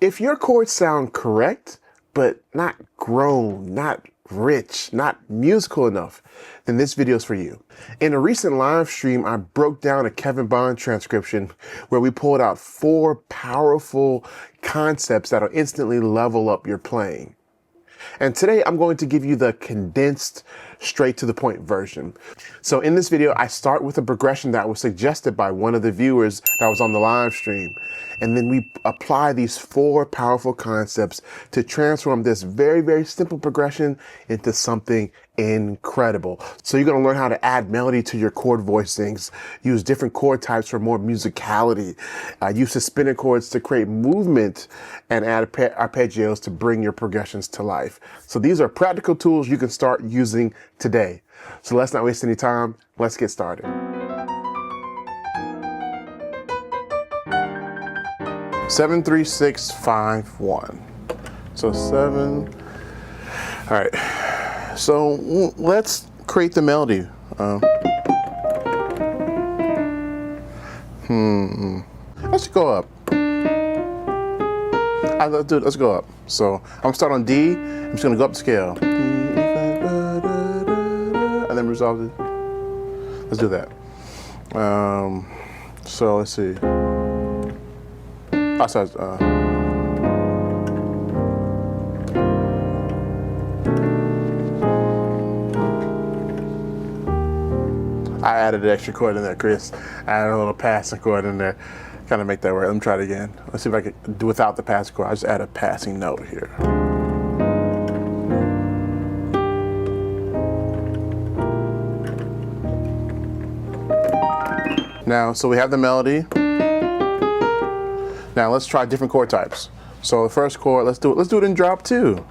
If your chords sound correct, but not grown, not rich, not musical enough, then this video is for you. In a recent live stream, I broke down a Kevin Bond transcription where we pulled out 4 powerful concepts that'll instantly level up your playing. And today I'm going to give you the condensed, straight to the point version. So in this video, I start with a progression that was suggested by one of the viewers that was on the live stream. And then we apply these 4 powerful concepts to transform this very, very simple progression into something incredible. So you're going to learn how to add melody to your chord voicings, use different chord types for more musicality, use suspended chords to create movement, and add arpeggios to bring your progressions to life. So these are practical tools you can start using today. So let's not waste any time. Let's get started. Seven, 3, 6, 5, 1. So 7. All right. So let's create the melody. Let's go up. Let's go up. So I'm gonna start on D. I'm just gonna go up the scale. And then resolve it. Let's do that. So let's see. I added an extra chord in there, Chris. I added a little passing chord in there. Kind of make that work. Let me try it again. Let's see if I can do without the passing chord. I just add a passing note here. Now, so we have the melody. Now let's try different chord types. So the first chord, let's do it in drop 2.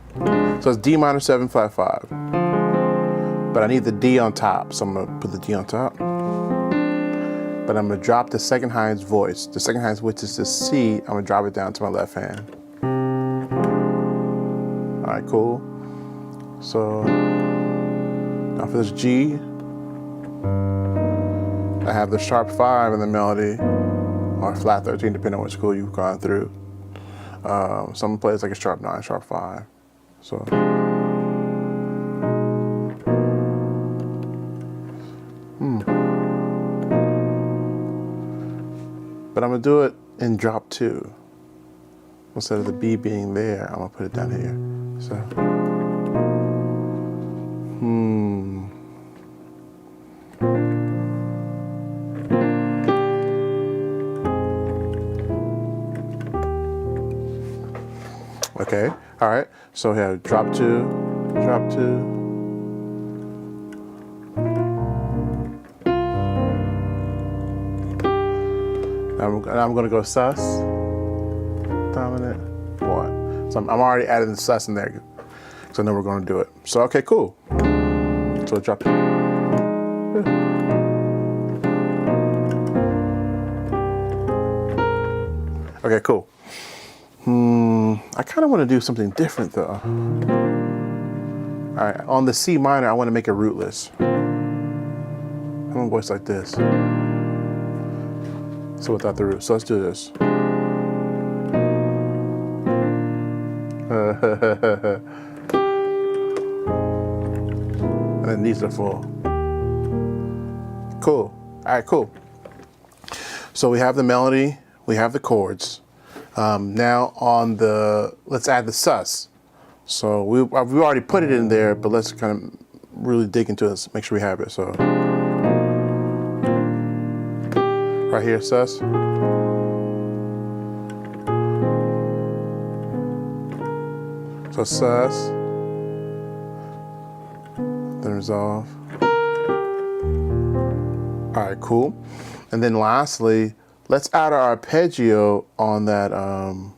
So it's D minor 7 flat 5. But I need the D on top, so I'm gonna put the D on top. But I'm gonna drop the second highest voice. The second highest voice is the C. I'm gonna drop it down to my left hand. All right, cool. So now for this G, I have the sharp 5 in the melody, or flat 13, depending on what school you've gone through. Some plays like a sharp 9, sharp 5. So. But I'm gonna do it in drop 2. Instead of the B being there, I'm gonna put it down here. So. Okay, all right. So we have drop 2, drop 2. Now I'm gonna go sus, dominant, 1. So I'm already adding the sus in there, so I know we're gonna do it. So okay, cool. So drop it. Okay, cool. I kind of want to do something different though. All right, on the C minor, I want to make it rootless. I'm gonna voice like this. So without the root. So let's do this. And then these are full. Cool. All right, cool. So we have the melody, we have the chords. Now on the, let's add the sus. So we've already put it in there, but let's kind of really dig into this, make sure we have it. So right here, sus. So sus, then resolve. All right, cool. And then lastly, let's add our arpeggio on that, on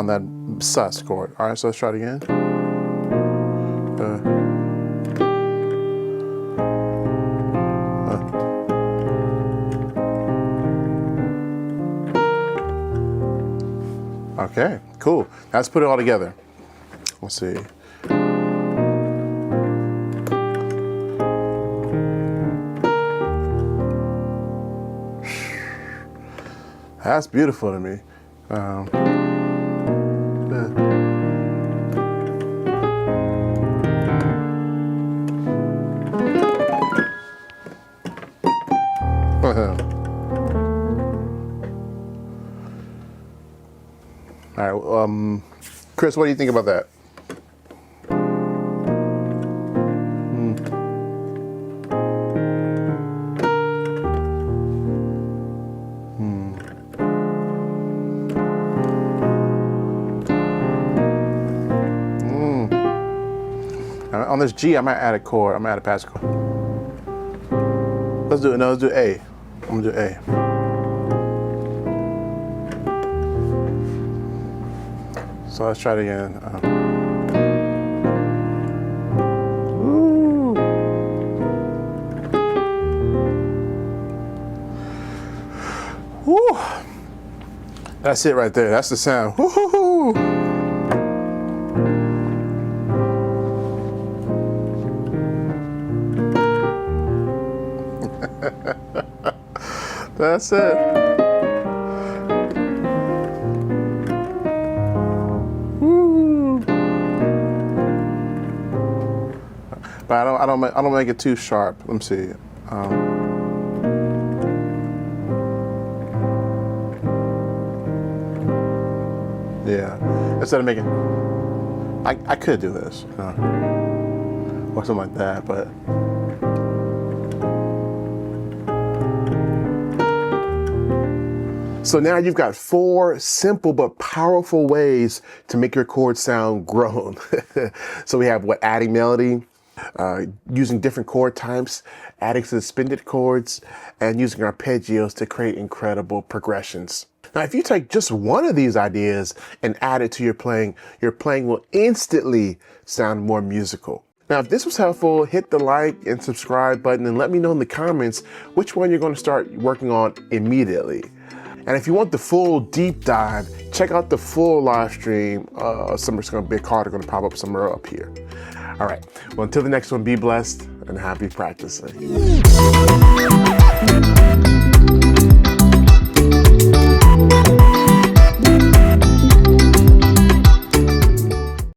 that sus chord. All right, so let's try it again. Okay, cool. Now let's put it all together. Let's see. That's beautiful to me. All right, Chris, what do you think about that? On this G, I might add a chord. I might add a passing chord. Let's do it. No, let's do A. I'm gonna do A. So let's try it again. Ooh. Woo. That's it right there. That's the sound. Woo-hoo-hoo. That's it. Woo. But I don't make it too sharp. Let me see. Yeah. Instead of making, I could do this, or something like that, but. So now you've got 4 simple but powerful ways to make your chord sound grown. So we have adding melody, using different chord types, adding suspended chords, and using arpeggios to create incredible progressions. Now, if you take just one of these ideas and add it to your playing will instantly sound more musical. Now, if this was helpful, hit the like and subscribe button and let me know in the comments which one you're going to start working on immediately. And if you want the full deep dive, check out the full live stream. Somewhere's going to be a card going to pop up somewhere up here. All right. Well, until the next one, be blessed and happy practicing.